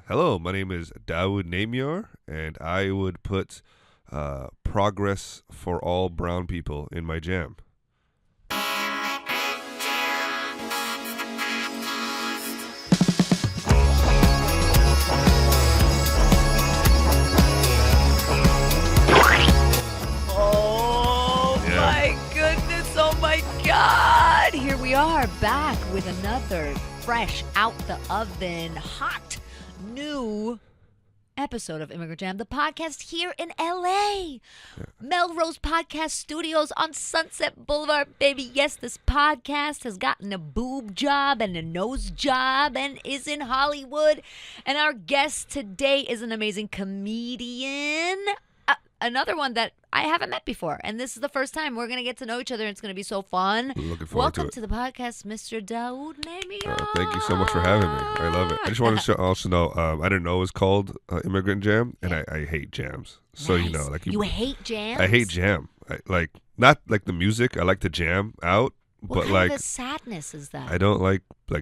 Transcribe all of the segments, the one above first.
Hello, my name is Dauood Naimyar, and I would put progress for all brown people in my jam. Oh my goodness, oh my God. Here we are back with another fresh out the oven, hot, new episode of Immigrant Jam, the podcast here in LA. Melrose Podcast Studios on Sunset Boulevard, baby. Yes, this podcast has gotten a boob job and a nose job and is in Hollywood. And our guest today is an amazing comedian. Another one that I haven't met before. And this is the first time we're going to get to know each other. And it's going to be so fun. Looking forward Welcome to to the podcast, Mr. Dauood Naimyar. Thank you so much for having me. I love it. I just wanted to also know, I didn't know it was called Immigrant Jam, and I hate jams. So, Nice. you know, like You hate jams? I hate jam. Not like the music. I like to jam out, What but kind like of a sadness is that? I don't like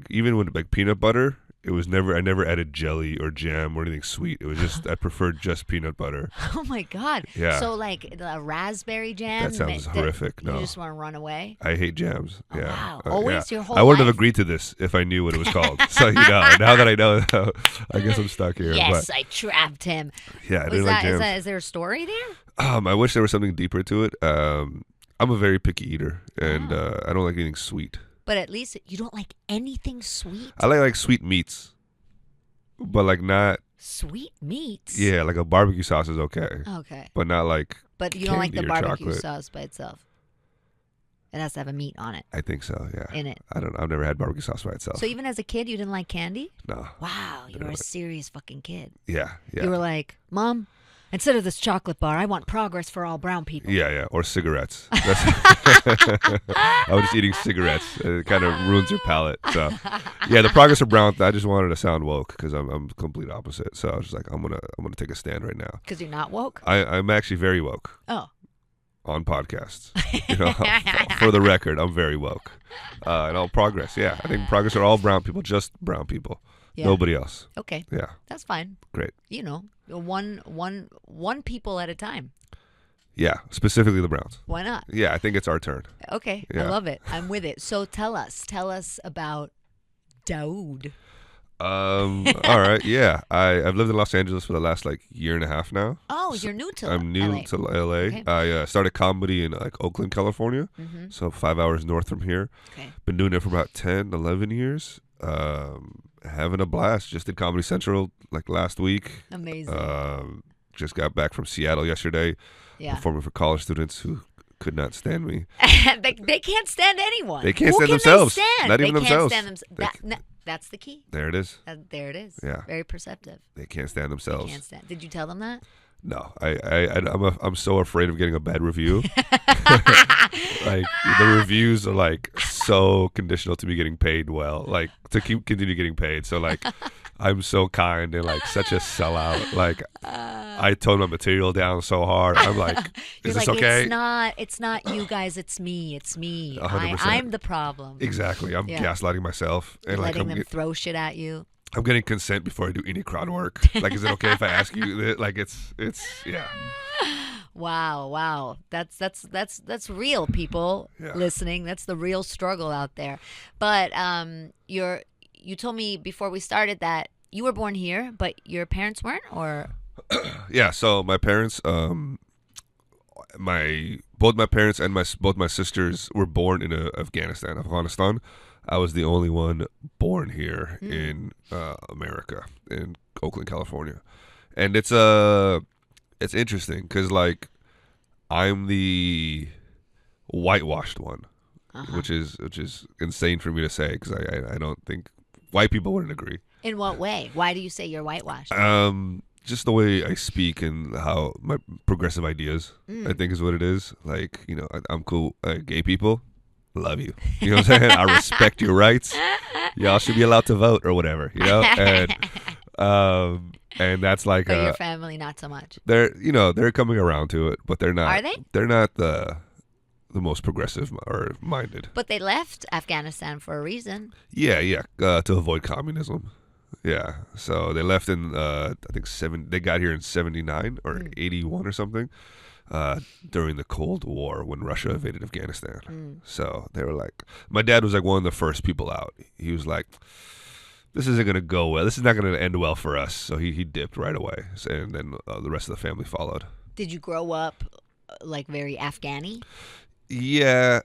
even with like peanut butter. It was I never added jelly or jam or anything sweet. It was just, I preferred just peanut butter. Oh my God. Yeah. So like the raspberry jam? That sounds horrific. You No. just want to run away? I hate jams. Oh, Yeah. wow. Always your whole I wouldn't have life? agreed to this if I knew what it was called. So, you know, now that I know, I guess I'm stuck here. Yes, But I trapped him. yeah, I Is didn't like jams. is there a story there? I wish there was something deeper to it. I'm a very picky eater, and I don't like anything sweet. But at least you don't like anything sweet? I like sweet meats, but like not, Sweet meats? yeah, like a barbecue sauce is okay, Okay. but not like, But you don't like the candy or barbecue chocolate. sauce by itself? It has to have a meat on it, I think so, yeah. in it. I've never had barbecue sauce by itself. So even as a kid, you didn't like candy? No. Wow, you were know a it. serious fucking kid. Yeah. You were like, Mom, instead of this chocolate bar, I want progress for all brown people. Yeah, or cigarettes. I was just eating cigarettes. It kind of ruins your palate. So, yeah, the progress of brown. I just wanted to sound woke because I'm complete opposite. So I was just like, I'm gonna take a stand right now. Because you're not woke? I'm actually very woke Oh. on podcasts. You know, for the record, I'm very woke. And all progress. Yeah, I think progress are all brown people, just brown people. Yeah. Nobody else. Okay. Yeah, That's fine. great. You know, one people at a time. Yeah, specifically the Browns. Why not? Yeah, I think it's our turn. Okay. I Yeah. love it. I'm with it. So tell us about Dauood. All right. Yeah, I've lived in Los Angeles for the last year and a half now. Oh, you're new to I'm new LA. to LA. Okay. I started comedy in Oakland, California, Mm-hmm. so 5 hours north from here. Okay. Been doing it for about 10, 11 years. Having a blast. Just did Comedy Central last week. Amazing. Just got back from Seattle yesterday, Yeah. performing for college students who could not stand me. they can't stand anyone. They can't Who stand can themselves. They stand? Not even they themselves. Can't stand that's the key. There it is. There it is. Yeah. Very perceptive. They can't stand They themselves. can't stand. Did you tell them that? No, I'm so afraid of getting a bad review. The reviews are so conditional to me getting paid well, to continue getting paid. So I'm so kind and such a sellout. I tone my material down so hard. I'm like, You're is this like, okay? It's not you guys. It's me. It's me. 100%. I'm the problem. Exactly. I'm Yeah. gaslighting myself and Letting them throw shit at you. I'm getting consent before I do any crowd work. Is it okay if I ask you? It's yeah. Wow. That's real, people Yeah. listening. That's the real struggle out there. But you told me before we started that you were born here, but your parents weren't, or Yeah, so my parents, both my parents and both my sisters were born in Afghanistan. I was the only one born here in America, in Oakland, California, and it's interesting because I'm the whitewashed one, which is insane for me to say because I don't think white people wouldn't agree. in what way? Why do you say you're whitewashed? Just the way I speak and how my progressive ideas, I think is what it is. I'm cool. Gay people, love you. You know what I'm saying? I respect your rights. Y'all should be allowed to vote or whatever, and that's But your family, not so much. they're coming around to it, but they're not. Are they? They're not the most progressive or minded. But they left Afghanistan for a reason. Yeah, to avoid communism. Yeah. So they left in I think they got here in 79 or 81 or something. During the Cold War when Russia invaded Afghanistan. So they were like, my dad was like one of the first people out. He was like, this isn't going to go well. This is not going to end well for us. So he dipped right away. And then the rest of the family followed. Did you grow up like very Afghani? Yeah.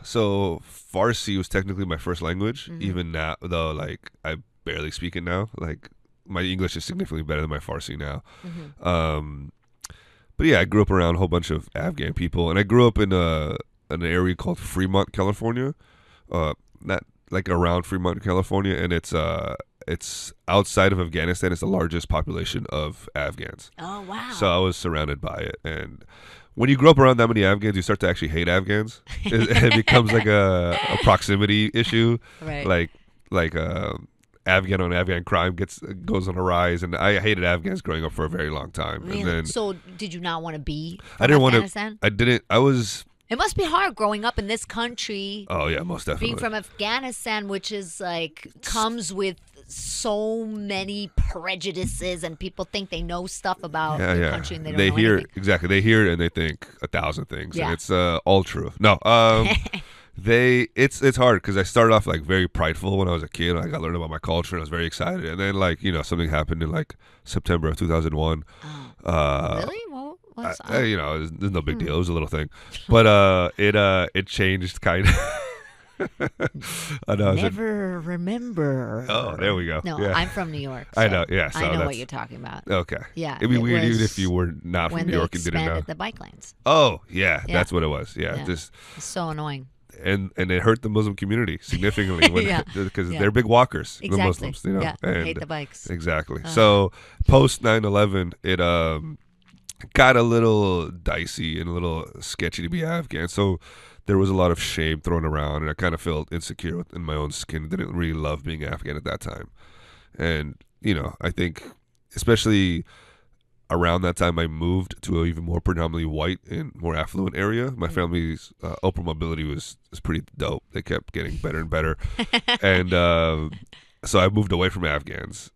So Farsi was technically my first language. Even now, though, like I barely speak it now. Like my English is significantly better than my Farsi now. But yeah, I grew up around a whole bunch of Afghan people, and I grew up in an area called Fremont, California, not like around Fremont, California, and it's outside of Afghanistan. It's the largest population of Afghans. Oh wow! So I was surrounded by it, and when you grow up around that many Afghans, you start to actually hate Afghans. It becomes like a proximity issue, right? Like Afghan on Afghan crime goes on a rise, and I hated Afghans growing up for a very long time. Really? And then, so did you not want to be from I didn't Afghanistan? want to. I didn't. I was. It must be hard growing up in this country. Oh yeah, most definitely. Being from Afghanistan, which is like comes with so many prejudices, and people think they know stuff about the country, and they don't know hear anything. Exactly. They hear it and they think 1,000 things, Yeah. and it's all true. No. It's hard because I started off like very prideful when I was a kid. Like I learned about my culture and I was very excited, and then like something happened in like September of 2001. Really? What's There's no big deal. It was a little thing, but it changed kind of. I know. Never remember. Oh, there we go. No, yeah. I'm from New York. So I know. Yeah, so I know that's what you're talking about. Okay. Yeah, It'd be it weird even was if you were not from New York and didn't know. When they expanded the bike lanes. Oh, yeah, Yeah. that's what it was. Yeah, Yeah. just It's so annoying. and it hurt the Muslim community significantly Yeah. because Yeah. they're big walkers, Exactly. the Muslims, Yeah. and Hate the bikes. exactly. So post 9/11, it got a little dicey and a little sketchy to be Afghan. So there was a lot of shame thrown around, and I kind of felt insecure in my own skin. Didn't really love being Afghan at that time, and I think especially around that time I moved to an even more predominantly white and more affluent area. My family's upper mobility was pretty dope. They kept getting better and better, and so I moved away from Afghans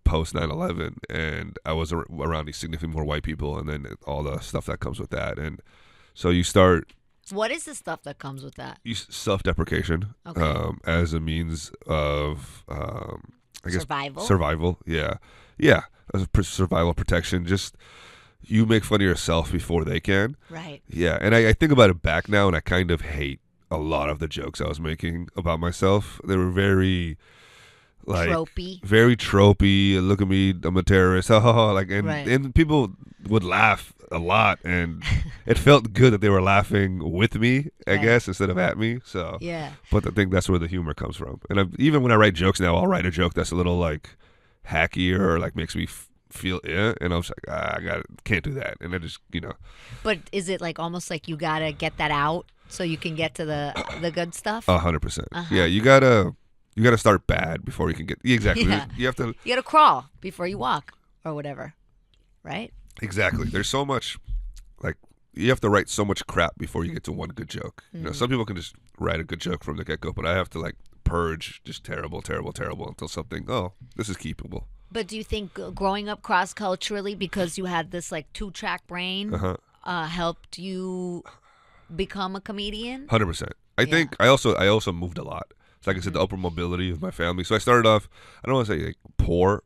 post 9/11, and I was around these significantly more white people, and then all the stuff that comes with that, and so you start. What is the stuff that comes with that? Self-deprecation, Okay. as a means of, I guess, Survival? Survival, yeah, as a survival protection. Just you make fun of yourself before they can. Right. Yeah, and I think about it back now, and I kind of hate a lot of the jokes I was making about myself. They were very like Tropey. very tropey. Look at me, I'm a terrorist. Like, Right. and people would laugh a lot, and it felt good that they were laughing with me, I Right. guess, instead of at me. So, Yeah. but I think that's where the humor comes from. And even when I write jokes now, I'll write a joke that's a little like hackier or like makes me feel and I was like, can't do that, and I just But is it like almost like you gotta get that out so you can get to the good stuff? 100%. Uh-huh. Yeah, you gotta start bad before you can get exactly. Yeah. You have to You gotta crawl before you walk or whatever, right? exactly. There's so much like you have to write so much crap before you get to one good joke. Some people can just write a good joke from the get go, but I have to like purge just terrible until something. Oh, this is keepable. But do you think growing up cross culturally, because you had this like 2-track brain, helped you become a comedian? 100%. I think I also moved a lot. So like I said, the upper mobility of my family. So I started off, I don't want to say like poor.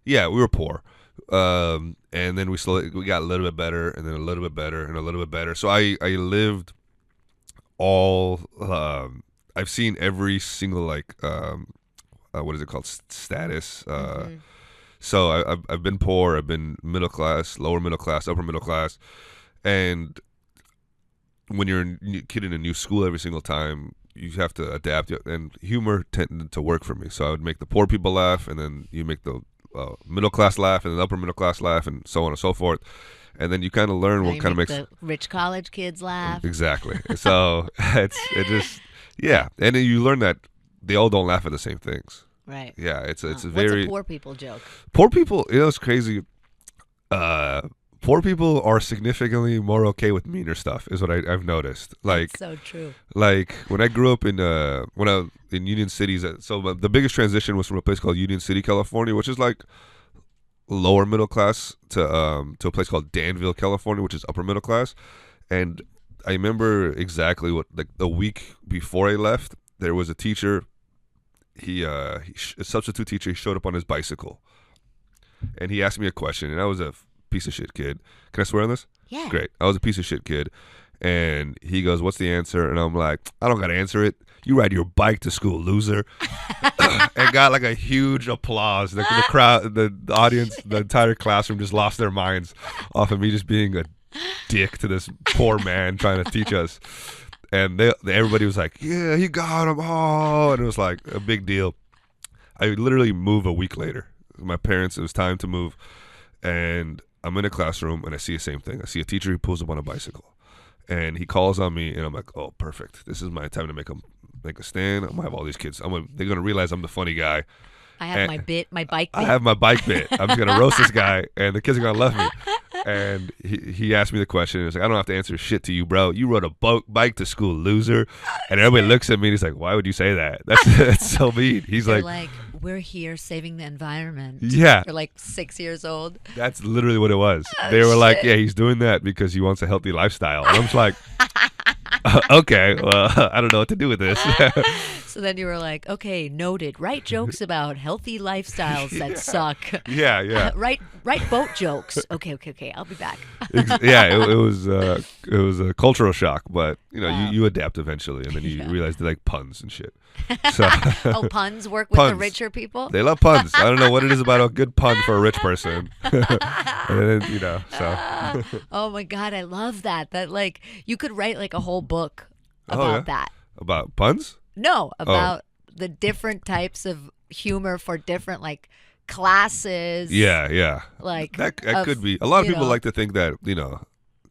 Yeah, we were poor. And then we got a little bit better, and then a little bit better, and a little bit better. So I lived all, I've seen every single like, what is it called? Status. So I've been poor, I've been middle class, lower middle class, upper middle class. And when you're a kid in a new school every single time, you have to adapt, and humor tended to work for me. So I would make the poor people laugh, and then you make the middle class laugh, and the upper middle class laugh, and so on and so forth. And then you kind of learn what kind of makes the rich college kids laugh. Exactly. So it just and then you learn that they all don't laugh at the same things. Right. Yeah, it's a What's very a poor people joke? poor people. It's crazy. poor people are significantly more okay with meaner stuff, is what I've noticed. Like, That's so true. like when I grew up in in Union Cities, so the biggest transition was from a place called Union City, California, which is like lower middle class, to a place called Danville, California, which is upper middle class. And I remember exactly what, like a week before I left, there was a teacher. A substitute teacher. He showed up on his bicycle, and he asked me a question. And I was a piece of shit kid. Can I swear on this? Yeah. Great. I was a piece of shit kid. And he goes, "What's the answer?" And I'm like, "I don't got to answer it. You ride your bike to school, loser." And got like a huge applause. The crowd, the audience, the entire classroom just lost their minds off of me just being a dick to this poor man trying to teach us. And everybody was like, "Yeah, he got him." Oh, and it was like a big deal. I literally moved a week later. My parents, it was time to move. And I'm in a classroom and I see the same thing. I see a teacher who pulls up on a bicycle. And he calls on me, and I'm like, "Oh, perfect! This is my time to make a stand. I'm gonna have all these kids. They're gonna realize I'm the funny guy. I have my bike bit. I have my bike bit. I'm just gonna roast this guy, and the kids are gonna love me." And he asked me the question. And he's like, "I don't have to answer shit to you, bro. You rode a bike to school, loser." And everybody looks at me, and he's like, "Why would you say that? That's so mean." He's They're like, "We're here saving the environment." Yeah. You're like 6 years old. That's literally what it was. Oh, they were like, shit. "Yeah, he's doing that because he wants a healthy lifestyle." And I'm just like, "Okay, well, I don't know what to do with this." So then you were like, "Okay, noted. Write jokes about healthy lifestyles that suck." Yeah. Write boat jokes. Okay. I'll be back. Yeah, it was a cultural shock, but you adapt eventually, and then you Yeah. realize they like puns and shit. So Oh, puns work with the Puns. richer people? they love puns. I don't know what it is about a good pun for a rich person. And then, so Oh my God, I love that. That like you could write like a whole book Oh, about yeah? that. about puns. No, about the different types of humor for different like classes. Yeah. Like That of, could be. A lot of you people know, like to think that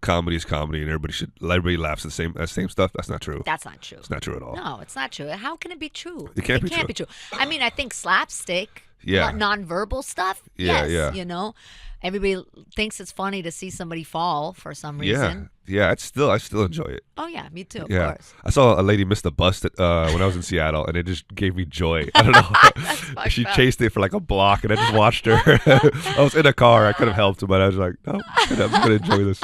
comedy is comedy and everybody laughs at the same stuff. That's not true. That's not true. It's not true at all. No, it's not true. How can it be true? It can't be true. I mean, I think slapstick, Yeah. nonverbal stuff. Yeah, yes, yeah. Everybody thinks it's funny to see somebody fall for some reason. Yeah. I still enjoy it. Oh yeah, me too. Of Yeah, course. I saw a lady miss the bus when I was in Seattle, and it just gave me joy. I don't know. fucked She up. chased it for like a block, and I just watched her. I was in a car. I could have helped, but I was like, no, I'm just gonna enjoy this.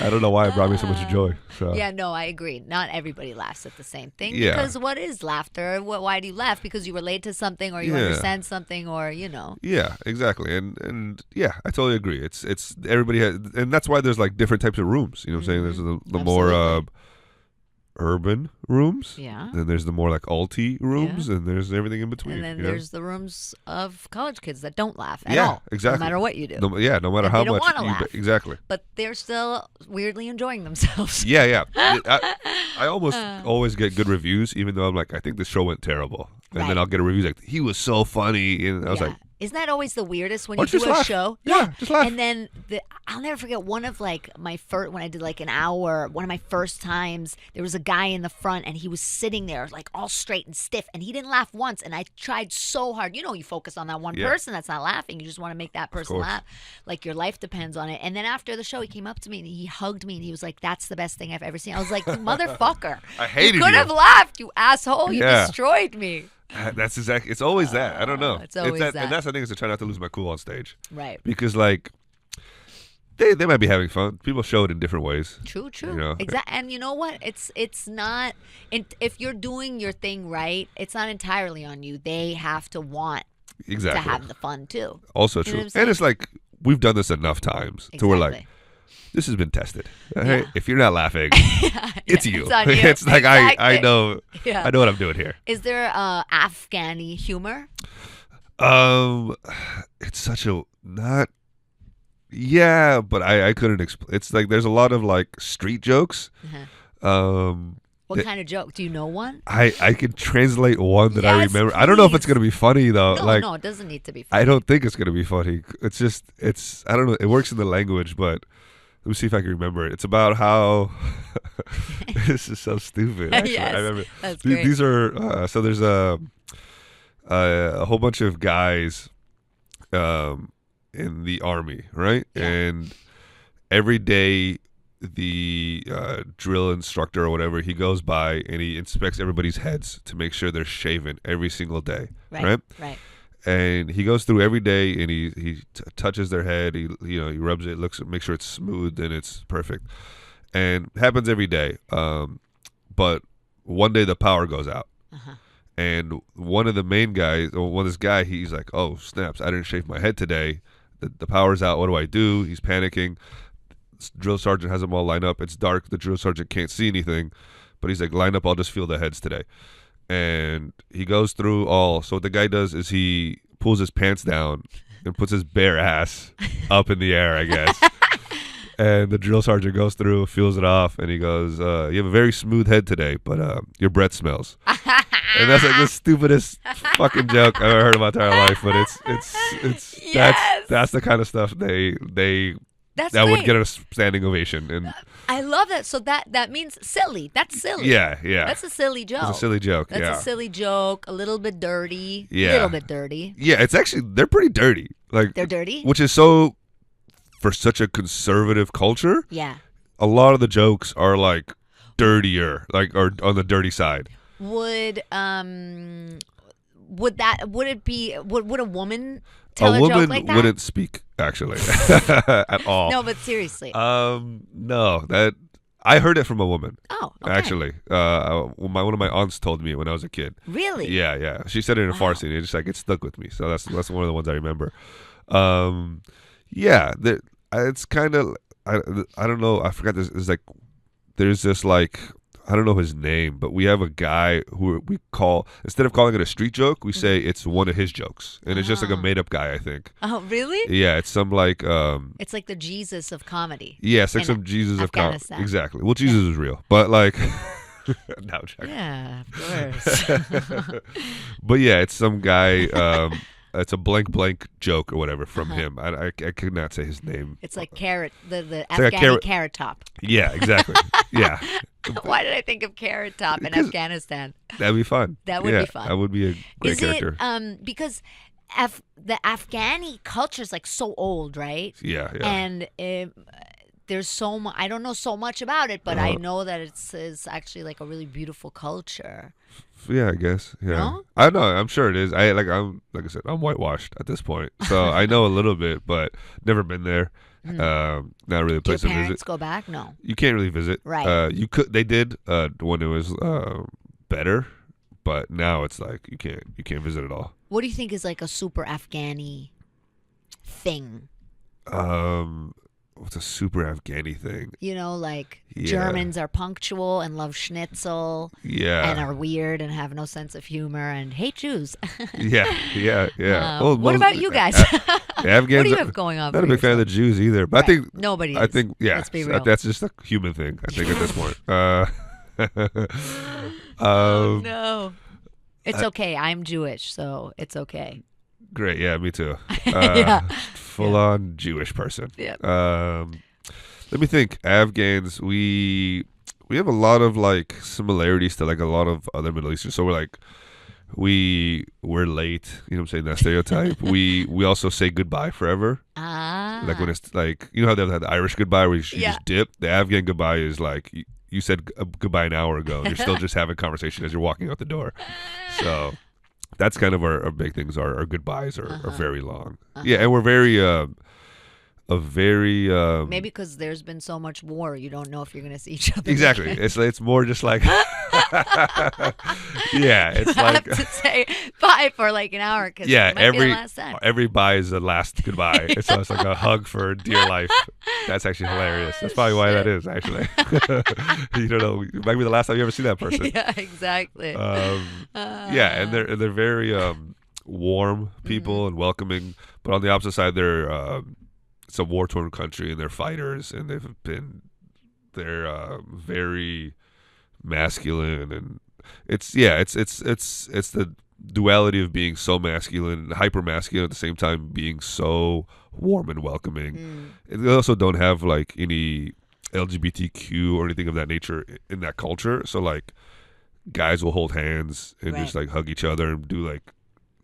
I don't know why it brought me so much joy. So Yeah, no, I agree. Not everybody laughs at the same thing. Yeah. Because what is laughter? Why do you laugh? Because you relate to something, or you Yeah. understand something, or yeah, exactly, and yeah, I totally agree. It's everybody has, and that's why there's like different types of rooms. You know what I'm saying? There's the more Absolutely. urban rooms. Yeah. Then there's the more like alty rooms, and there's everything in between. And then you know? there's the rooms of college kids that don't laugh at Yeah, all. exactly. No matter what you do. No matter And how they don't much wanna laugh. exactly. But they're still weirdly enjoying themselves. Yeah. I almost always get good reviews, even though I'm like, I think this show went terrible, and Right. then I'll get a review like, he was so funny, and I was Yeah. like, Isn't that always the weirdest when Why you don't you do just a laugh? show? Yeah, just laugh. And then I'll never forget one of like my first, when I did like an hour, one of my first times, there was a guy in the front and he was sitting there like all straight and stiff and he didn't laugh once. And I tried so hard. You focus on that one Yeah. person that's not laughing. You just want to make that person course. laugh. Like your life depends on it. And then after the show, he came up to me and he hugged me and he was like, "That's the best thing I've ever seen." I was like, "You motherfucker. I hated You could you. have laughed, you asshole. You Yeah. destroyed me." That's exactly. It's always that. I don't know. It's always that. And that's the thing, is to try not to lose my cool on stage, Right. because like they might be having fun. People show it in different ways. True. know? Exactly. And you know what? It's not. If you're doing your thing right, it's not entirely on you. They have to want Exactly. to have the fun too. Also You know true. what I'm saying? And it's like we've done this enough times to where like Exactly. this has been tested. Hey, if you're not laughing, it's you. It's on you. It's like I Exactly. know Yeah. I know what I'm doing here. Is there Afghani humor? It's such a not. Yeah, but I couldn't explain. It's like there's a lot of like street jokes. What kind of joke? Do you know one? I can translate one that I Yes, remember. I don't know if it's please. gonna be funny though. No, it doesn't need to be funny. I don't think it's gonna be funny. It's just I don't know. It works in the language, but let me see if I can remember it. It's about how this is so stupid. Actually, Yes, I remember that's great. these are so there's a whole bunch of guys in the army, right? Yeah. And every day the drill instructor or whatever, he goes by and he inspects everybody's heads to make sure they're shaven every single day, right? Right. And he goes through every day and he touches their head. He he rubs it, looks, make sure it's smooth and it's perfect. And it happens every day. But one day the power goes out, and one of the main guys, or this guy, he's like, "Oh snaps! I didn't shave my head today. The power's out. What do I do?" He's panicking. Drill sergeant has them all lined up. It's dark. The drill sergeant can't see anything, but he's like, "Line up. I'll just feel the heads today." And he goes through all. So what the guy does is he pulls his pants down and puts his bare ass up in the air, I guess. And the drill sergeant goes through, feels it off, and he goes, "You have a very smooth head today, but your breath smells." And that's like the stupidest fucking joke I've ever heard in my entire life. But it's Yes. that's the kind of stuff that great. would get a standing ovation. And I love that. So that means silly. That's silly. yeah, That's a silly joke. it's a silly joke. That's a silly joke. A little bit dirty. Yeah. A little bit dirty. Yeah, it's actually, they're pretty dirty. Like, They're dirty? which is so, for such a conservative culture. Yeah. A lot of the jokes are like dirtier, like, or on the dirty side. Would it be would a woman tell A a woman joke like that? wouldn't speak actually at all. No, but seriously. No, that I heard it from a woman. Oh, okay. Actually, one of my aunts told me when I was a kid. Really? Yeah. She said it in Farsi, and it just like it stuck with me. So that's one of the ones I remember. Yeah, it's kind of I don't know. I forgot this. It's like there's this like. I don't know his name, but we have a guy who we call, instead of calling it a street joke, we say it's one of his jokes. And it's just like a made up guy, I think. Oh, really? Yeah, it's some like It's like the Jesus of comedy. yeah, it's like in some Jesus of comedy. Afghanistan. Exactly. Well, Jesus is real. But like no, Jack. Yeah, of course. But yeah, it's some guy it's a blank joke or whatever from him. I could not say his name. It's like carrot, the like Afghani carrot top. Yeah, exactly. Yeah. Why did I think of Carrot Top in Afghanistan? That'd be fun. That would be fun. That would be a great Is character. it because the Afghani culture is like so old, right? Yeah. And there's so much. I don't know so much about it, but I know that it's actually like a really beautiful culture. Yeah, I guess. Yeah, No? I know. I'm sure it is. Like I said, I'm whitewashed at this point, so I know a little bit, but never been there. Not really a Do your place to parents visit. go back? No. You can't really visit. Right. You could. They did when it was better, but now it's like you can't visit at all. What do you think is like a super Afghani thing? What's a super Afghani thing? You know, like Yeah. Germans are punctual and love schnitzel Yeah. and are weird and have no sense of humor and hate Jews. Yeah. Well, what about you guys? The Afghans. What do you have going on? Not a for big fan of the yourself? Jews either, but Right. I think Nobody is. I think yeah, Let's be real. that's just a human thing. I think at this point. No. It's okay. I'm Jewish, so it's okay. Great, yeah, me too. Yeah. Full on Jewish person. Yeah. Let me think. Afghans, we have a lot of like similarities to like a lot of other Middle Eastern. So we're late. You know what I'm saying? That stereotype. we also say goodbye forever. Like when it's like, you know how they have the Irish goodbye where you just dip. The Afghan goodbye is like you said goodbye an hour ago. And you're still just having a conversation as you're walking out the door. So that's kind of our big things. Our goodbyes are very long. Yeah, and we're very Maybe because there's been so much war, you don't know if you're going to see each other. Exactly. It's more just like yeah, it's I like have to say bye for like an hour because yeah, it might be the last time. every bye is the last goodbye. So it's like a hug for dear life. That's actually hilarious. That's probably why that is actually. You don't know. It might be the last time you ever see that person. Yeah, exactly. Yeah, and they're very warm people and welcoming, but on the opposite side, they're it's a war-torn country and they're fighters and they're very masculine, and it's the duality of being so masculine, hyper masculine at the same time being so warm and welcoming. And they also don't have like any LGBTQ or anything of that nature in that culture. So like guys will hold hands and just like hug each other and do like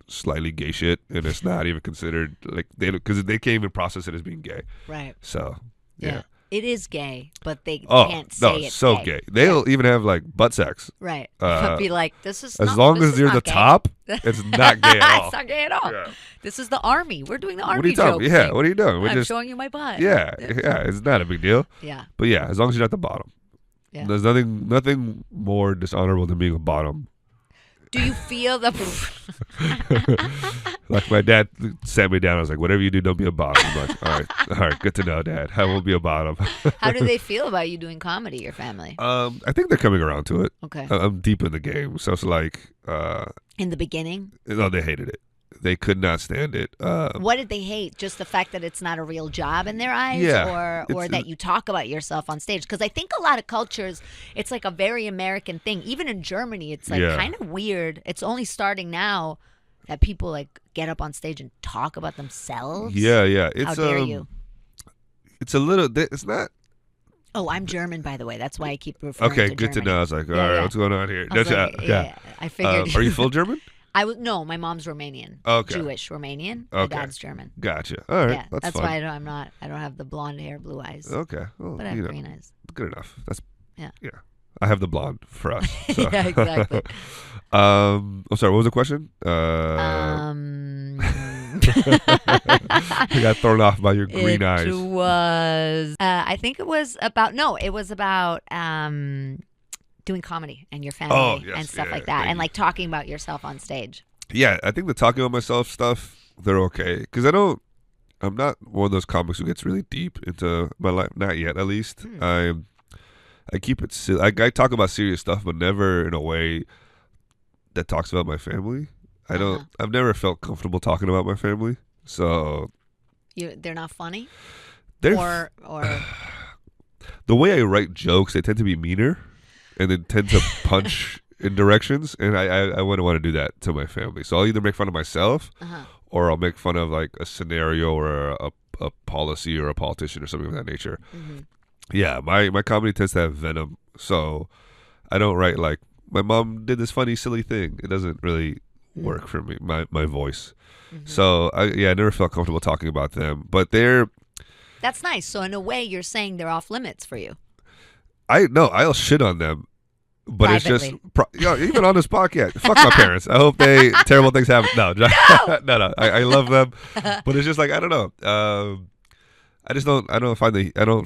slightly gay shit, and it's not even considered like because they can't even process it as being gay. Right. So yeah. It is gay, but they Oh can't no, say it's so gay. gay. They'll even have like butt sex. Right. Uh, Be like, this is As not, long this as is you're not the gay. top, it's not gay at all. It's not gay at all. Yeah. This is the army. We're doing the army What are you talking? joke Yeah, thing. what are you doing? We're I'm just showing you my butt. yeah, it's not a big deal. Yeah. But yeah, as long as you're at the bottom, Yeah. there's nothing more dishonorable than being a bottom. Do you feel the? Like my dad sat me down. I was like, whatever you do, don't be a bottom. I'm like, all right, good to know, Dad. I won't be a bottom. How do they feel about you doing comedy? Your family? I think they're coming around to it. Okay. I'm deep in the game, so it's like, In the beginning, no, they hated it. They could not stand it. what did they hate? Just the fact that it's not a real job in their eyes, Yeah, or that you talk about yourself on stage? Because I think a lot of cultures, it's like a very American thing. Even in Germany, it's like Yeah. kind of weird. It's only starting now that people like get up on stage and talk about themselves. Yeah. It's How dare you? It's a little. It's not. Oh, I'm German, by the way. That's why I keep referring Okay, to good to Germany. know. I was like, all Yeah, right, yeah. what's going on here? I was That's- like, yeah, I figured. Are you full German? No, my mom's Romanian. Okay. Jewish Romanian. My Okay. dad's German. Gotcha. All right, Yeah, that's that's fine. why I don't have the blonde hair, blue eyes, Okay, well, but I have green eyes. good enough. That's Yeah. I have the blonde for us. So. Yeah, exactly. I'm sorry. What was the question? I got thrown off by your green it eyes. was. I think it was about. No, it was about doing comedy and your family Oh, yes, and stuff yeah, like that, thank and you. like talking about yourself on stage. Yeah, I think the talking about myself stuff, they're okay. Because I'm not one of those comics who gets really deep into my life. Not yet, at least. I keep it. I talk about serious stuff, but never in a way that talks about my family. I've never felt comfortable talking about my family. So They're not funny, they're or the way I write jokes, they tend to be meaner, and they tend to punch in directions, and I wouldn't want to do that to my family. So I'll either make fun of myself, or I'll make fun of like a scenario or a policy or a politician or something of that nature. Mm-hmm. Yeah, my comedy tends to have venom, so I don't write like my mom did this funny silly thing. It doesn't really work for me, my voice. So I never felt comfortable talking about them, but that's nice. So in a way, you're saying they're off limits for you. I'll shit on them, but Privately. it's just even on this podcast. Fuck my parents. I hope terrible things happen. No. I love them, but it's just like I don't know. I don't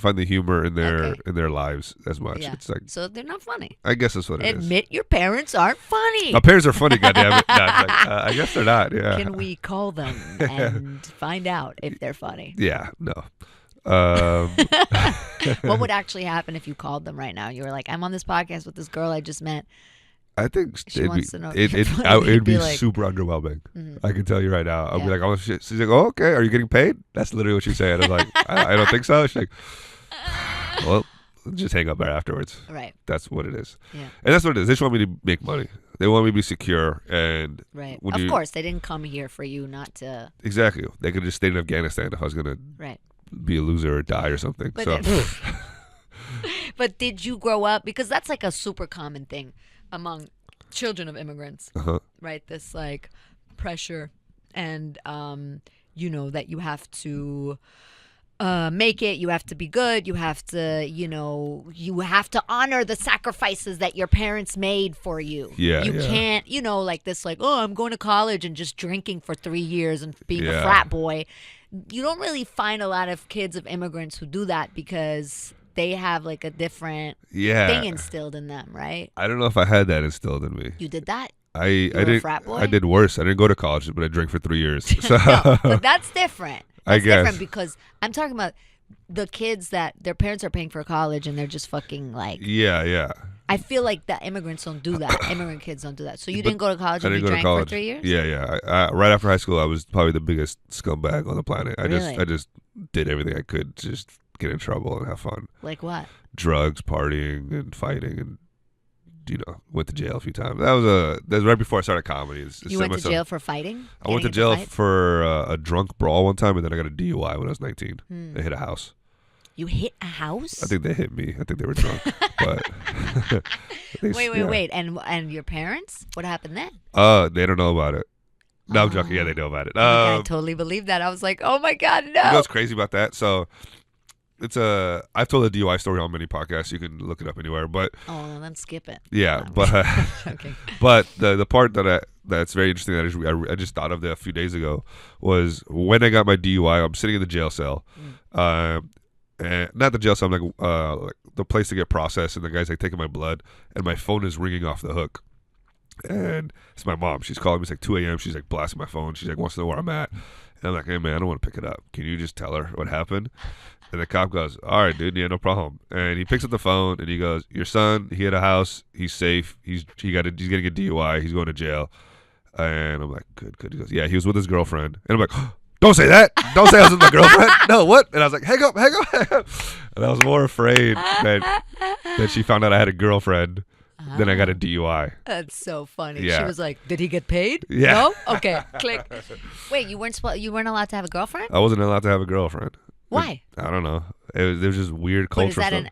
find the humor in their lives as much. Yeah. It's like, so they're not funny. I guess that's what it is. Admit your parents aren't funny. My parents are funny, goddammit. No, it's like, I guess they're not. Yeah. Can we call them and find out if they're funny? Yeah. No. What would actually happen if you called them right now? You were like, I'm on this podcast with this girl I just met. I think She wants to know. it'd be like, super underwhelming. I can tell you right now. I'll be Yeah. like, oh shit. She's like, oh okay. Are you getting paid? That's literally what she's saying. I'm like, I don't think so. She's like, well, just hang up there afterwards. Right. That's what it is. Yeah. And that's what it is. They just want me to make money. They want me to be secure. And Right. when Of course, they didn't come here for you not to. exactly, they could just stay in Afghanistan if I was gonna Right. be a loser or die or something. But So But did you grow up? Because that's like a super common thing among children of immigrants, right? This like pressure and, that you have to make it, you have to be good, you have to, you have to honor the sacrifices that your parents made for you. Yeah, You yeah. can't, like this, like, oh, I'm going to college and just drinking for 3 years and being a Yeah. frat boy. You don't really find a lot of kids of immigrants who do that because they have like a different yeah. thing instilled in them, right? I don't know if I had that instilled in me. You did that? I were a didn't. frat boy? I did worse. I didn't go to college, but I drank for 3 years. So No, but that's different. I That's different guess. because I'm talking about the kids that their parents are paying for college and they're just fucking like. yeah. I feel like the immigrants don't do that. Immigrant kids don't do that. So you didn't go to college I and didn't you go to drank college. for 3 years? Yeah. Right after high school, I was probably the biggest scumbag on the planet. Really? I just did everything I could to just get in trouble and have fun. Like what? Drugs, partying, and fighting, and went to jail a few times. That was right before I started comedy. You went to jail for fighting? I went to Getting into jail fights? for a drunk brawl one time, and then I got a DUI when I was 19. They hit a house. You hit a house? I think they hit me. I think they were drunk. But Wait. And your parents? What happened then? They don't know about it. No, I'm joking. Yeah, they know about it. I totally believed that. I was like, oh my God, no. You know what's crazy about that? So I've told a DUI story on many podcasts. You can look it up anywhere. But well, then skip it. yeah, No, but okay. but the part that's very interesting that I just thought of that a few days ago was when I got my DUI. I'm sitting in the jail cell, and not the jail cell. I'm like the place to get processed, and the guy's like taking my blood, and my phone is ringing off the hook. And it's my mom. She's calling me. It's like 2 a.m. She's like blasting my phone. She's like wants to know where I'm at. And I'm like, hey man, I don't want to pick it up. Can you just tell her what happened? And the cop goes, all right, dude, yeah, no problem. And he picks up the phone and he goes, your son, he had a house, he's safe, he's getting a DUI, he's going to jail. And I'm like, good. He goes, yeah, he was with his girlfriend. And I'm like, don't say that. Don't say I was with my girlfriend. No, what? And I was like, hang up. And I was more afraid that she found out I had a girlfriend than I got a DUI. That's so funny. Yeah. She was like, did he get paid? Yeah. No? Okay, click. Wait, you weren't allowed to have a girlfriend? I wasn't allowed to have a girlfriend. Why? I don't know. There was just weird cultural stuff.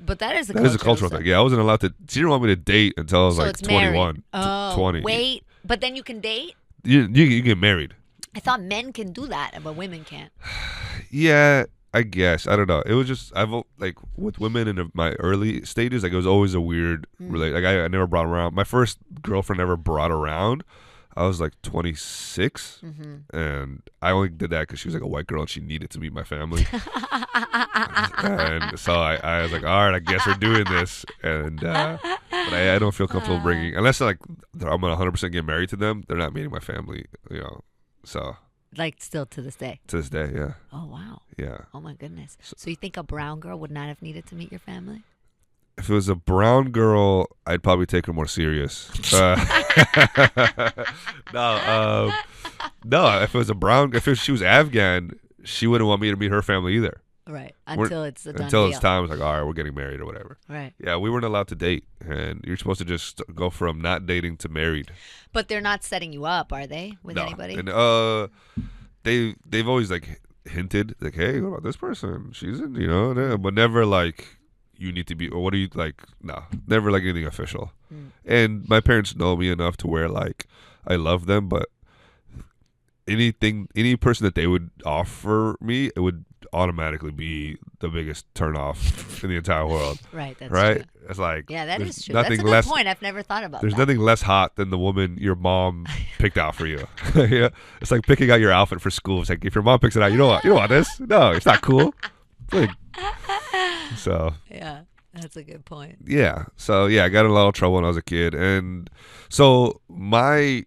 But that is That is a cultural thing. Yeah, I wasn't allowed to. She didn't want me to date until I was like 21, 20. Wait, but then you can date? You get married. I thought men can do that, but women can't. Yeah, I guess. I don't know. It was just like with women in my early stages, like it was always a weird Like I never brought around. My first girlfriend ever brought around. I was like 26, and I only did that because she was like a white girl and she needed to meet my family. And so I was like, all right, I guess we're doing this. And but I don't feel comfortable bringing, unless like I'm gonna 100% get married to them. They're not meeting my family, So like still to this day. To this day, yeah. Oh wow. Yeah. Oh my goodness. So you think a brown girl would not have needed to meet your family? If it was a brown girl, I'd probably take her more serious. No. If she was Afghan, she wouldn't want me to meet her family either. Right. Until it's a done Until deal. it's time. It's like, all right, we're getting married or whatever. Right. Yeah, we weren't allowed to date, and you're supposed to just go from not dating to married. But they're not setting you up, are they? With anybody? And they've always like hinted like, hey, what about this person? She's in, but never like you need to be, or what do you like? No, never like anything official. And my parents know me enough to where like I love them, but any person that they would offer me, it would automatically be the biggest turnoff in the entire world. Right. That's right. True. It's like, yeah, that is true. That's a good point. I've never thought about there's that. nothing less hot than the woman your mom picked out for you. Yeah, it's like picking out your outfit for school. It's like if your mom picks it out, you don't want this. No, it's not cool. Like, so yeah, that's a good point. Yeah. So yeah, I got in a lot of trouble when I was a kid, and so I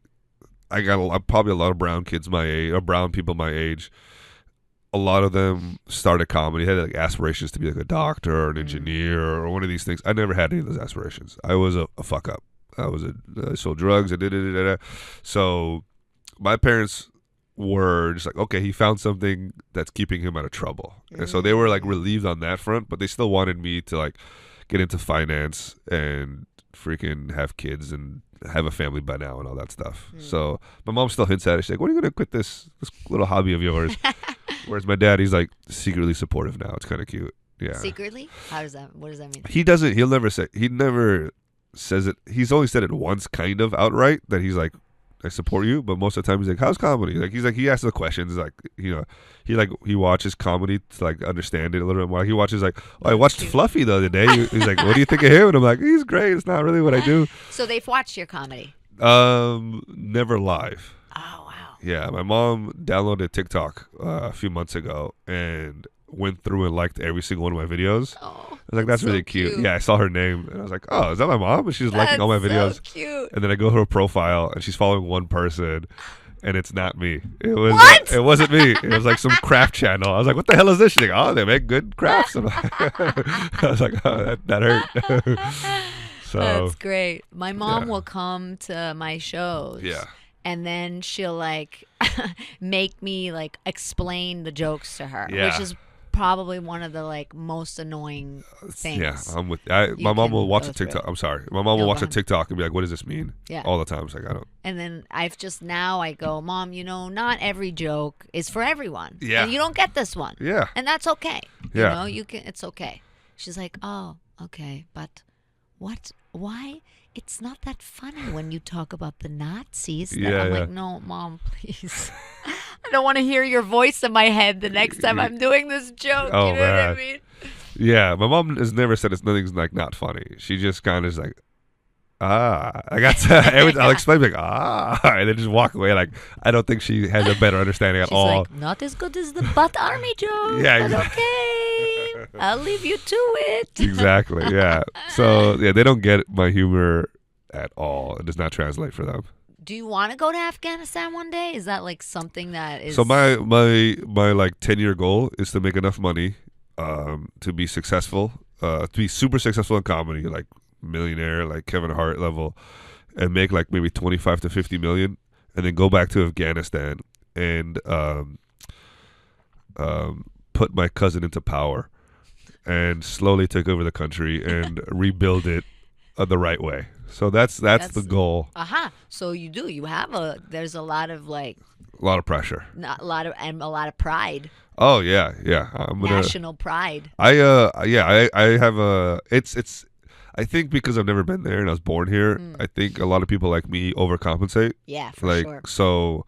got probably a lot of brown kids my age, or brown people my age. A lot of them started comedy, had like aspirations to be like a doctor or an engineer or one of these things. I never had any of those aspirations. I was a fuck up. I sold drugs. I did it. So my parents were just like, okay, he found something that's keeping him out of trouble. And so they were like relieved on that front, but they still wanted me to like get into finance and freaking have kids and have a family by now and all that stuff. So my mom still hints at it. She's like, when are you going to quit this little hobby of yours? Whereas my dad, he's like secretly supportive now. It's kind of cute. Yeah. Secretly? What does that mean? He never says it. He's only said it once kind of outright that he's like, I support you. But most of the time he's like, how's comedy? Like, he asks the questions like, he watches comedy to like understand it a little bit more. He watches like, I watched Fluffy the other day. He's like, what do you think of him? And I'm like, he's great. It's not really what I do. So they've watched your comedy? Never live. Oh, wow. Yeah, my mom downloaded TikTok a few months ago and went through and liked every single one of my videos. Oh, I was like, that's really cute. Yeah, I saw her name and I was like, oh, is that my mom? And she's liking all my videos. So cute. And then I go to her profile and she's following one person and it's not me. It was what? It wasn't me. It was like some craft channel. I was like, what the hell is this? She's like, oh, they make good crafts. I was like, oh, that hurt. So that's great. My mom will come to my shows. Yeah. And then she'll like make me like explain the jokes to her, Yeah. which is probably one of the like most annoying things. Yeah, I'm with. My mom will watch a TikTok. I'm sorry. My mom will watch a TikTok and be like, "What does this mean?" Yeah. All the time. It's like I don't. And then I go, Mom, not every joke is for everyone. Yeah. And you don't get this one. Yeah. And that's okay. Yeah. It's okay. She's like, oh, okay, but what? Why? It's not that funny when you talk about the Nazis. Yeah, I'm like, no, Mom, please. I don't want to hear your voice in my head the next time I'm doing this joke. Oh, you know what I man. mean? Yeah, my mom has never said it's nothing's like not funny. She just kind of is like, I got to, I'll explain like, and then just walk away. Like, I don't think she has a better understanding at She's all. like, not as good as the butt army joke. Yeah, but exactly. okay. I'll leave you to it. Exactly. Yeah. So yeah, they don't get my humor at all. It does not translate for them. Do you want to go to Afghanistan one day? Is that like something that is? So my like 10-year goal is to make enough money, to be successful, to be super successful in comedy, like millionaire, like Kevin Hart level, and make like maybe 25 to 50 million, and then go back to Afghanistan and put my cousin into power, and slowly take over the country and rebuild it the right way. So that's the goal. So you have there's a lot of like A lot of pressure. a lot of pride. Oh yeah. I'm gonna National pride. I have a it's I think because I've never been there and I was born here, I think a lot of people like me overcompensate. Yeah, for Like sure. so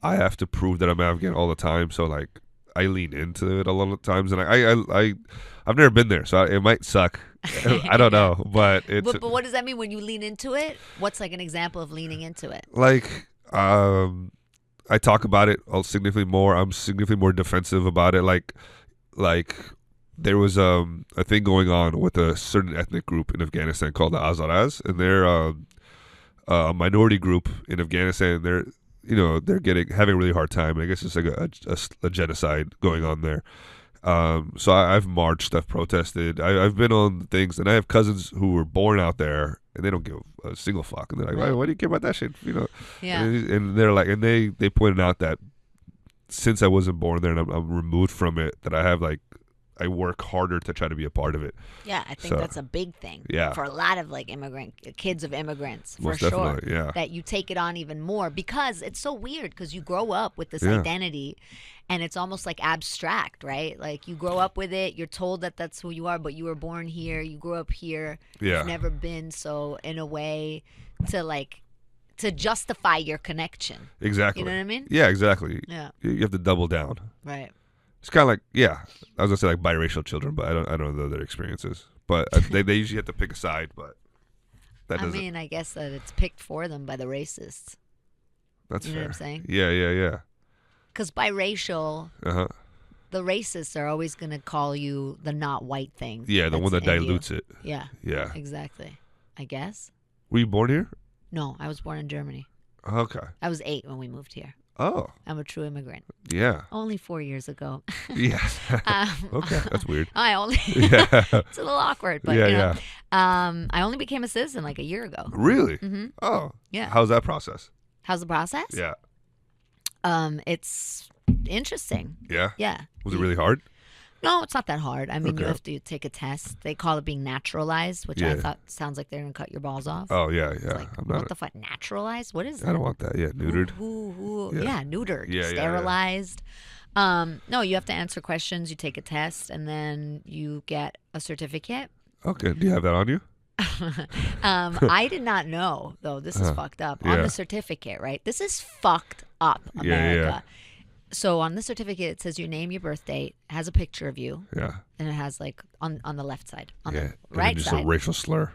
I have to prove that I'm Afghan all the time, so like I lean into it a lot of times, and I've never been there, so it might suck. I don't know, but it's But what does that mean when you lean into it? What's like an example of leaning into it? like I talk about it significantly more. I'm significantly more defensive about it. Like there was a thing going on with a certain ethnic group in Afghanistan called the Hazaras, and they're a minority group in Afghanistan. They're having a really hard time. I guess it's like a genocide going on there. So I've marched, I've protested, I've been on things, and I have cousins who were born out there, and they don't give a single fuck. And they're like, why do you care about that shit? Yeah. And they're like, and they pointed out that since I wasn't born there and I'm removed from it, that I work harder to try to be a part of it. Yeah, I think that's a big thing. Yeah. For a lot of like kids of immigrants, for Most sure. definitely, yeah. That you take it on even more because it's so weird because you grow up with this Yeah. identity and it's almost like abstract, right? Like you grow up with it, you're told that that's who you are, but you were born here, you grew up here, Yeah. you've never been, so in a way to justify your connection. Exactly. You know what I mean? Yeah, exactly. Yeah. You have to double down. Right. It's kind of like, yeah, I was gonna say like biracial children, but I don't know their experiences. But they usually have to pick a side, but that I doesn't. mean, I guess that it's picked for them by the racists. That's You know fair. what I'm saying? Yeah. Because biracial, Uh-huh. the racists are always going to call you the not white thing. Yeah, the one that that's in you. dilutes it. Yeah. Yeah. Exactly. I guess. Were you born here? No, I was born in Germany. Okay. I was 8 when we moved here. Oh. I'm a true immigrant. Yeah. Only 4 years ago. Yeah. Okay, that's weird. I only. Yeah. It's a little awkward, but Yeah, you know. I only became a citizen like a year ago. Really? Mm-hmm. Oh. Yeah. How's that process? How's the process? Yeah. It's interesting. Yeah. Yeah. Was it really hard? No, it's not that hard. I mean, Okay. you have to take a test. They call it being naturalized, which I Yeah. thought sounds like they're gonna cut your balls off. Oh yeah. It's like, I'm what not. the fuck? Naturalized? What is I that? don't want that. Yeah. Neutered. Yeah. Yeah. Neutered. Yeah, yeah, yeah. Sterilized. No, you have to answer questions. You take a test, and then you get a certificate. Okay. Do you have that on you? I did not know, though. This is fucked up. On Yeah. the certificate, right? This is fucked up, Yeah, America. So on the certificate, it says your name, your birth date, has a picture of you, Yeah. and it has like on the left side. On Yeah. the And then right just side, a racial slur.